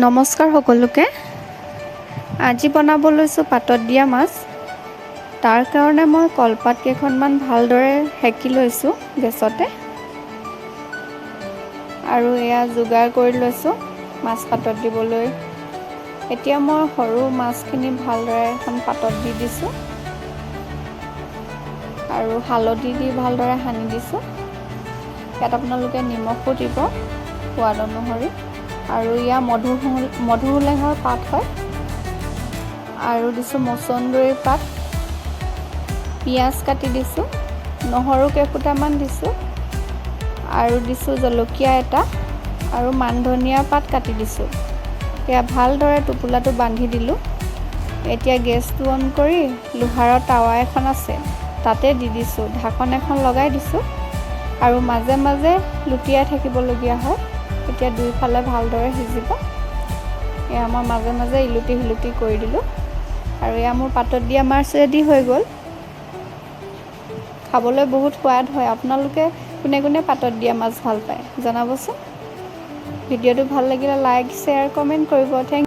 নমস্কাৰ সকলোকে। আজি বনাব লৈছোঁ পাতত দিয়া মাছ। তাৰ কাৰণে মই কলপাত কেইখনমান ভালদৰে সেকি লৈছোঁ গেছতে। আৰু এয়া যোগাৰ কৰি লৈছোঁ মাছ পাতত দিবলৈ। এতিয়া মই সৰু মাছখিনি ভালদৰে এখন পাতত দি দিছোঁ আৰু হালধি দি ভালদৰে সানি দিছোঁ। ইয়াত আপোনালোকে নিমখো দিব সোৱাদ অনুসৰি। আৰু এয়া মধুসোলেঙৰ পাত হয়। আৰু দিছোঁ মচন্দৰীৰ পাত, পিঁয়াজ কাটি দিছোঁ, নহৰু কেইফুটামান দিছোঁ আৰু দিছোঁ জলকীয়া এটা আৰু মান ধনিয়াৰ পাত কাটি দিছোঁ। এয়া ভালদৰে টোপোলাটো বান্ধি দিলোঁ। এতিয়া গেছটো অন কৰি লোহাৰৰ টাৱা এখন আছে, তাতে দি দিছোঁ। ঢাকন এখন লগাই দিছোঁ আৰু মাজে মাজে লুটিয়াই থাকিবলগীয়া হয়। এতিয়া দুইফালে ভালদৰে সিজিব। এয়া মই মাজে মাজে ইলুটি সিলুটি কৰি দিলোঁ আৰু এয়া মোৰ পাতত দিয়া মাছ ৰেডি হৈ গ'ল। খাবলৈ বহুত সোৱাদ হয়। আপোনালোকে কোনে কোনে পাতত দিয়া মাছ ভাল পায় জনাবচোন। ভিডিঅ'টো ভাল লাগিলে লাইক, শ্বেয়াৰ, কমেণ্ট কৰিব। Thank U.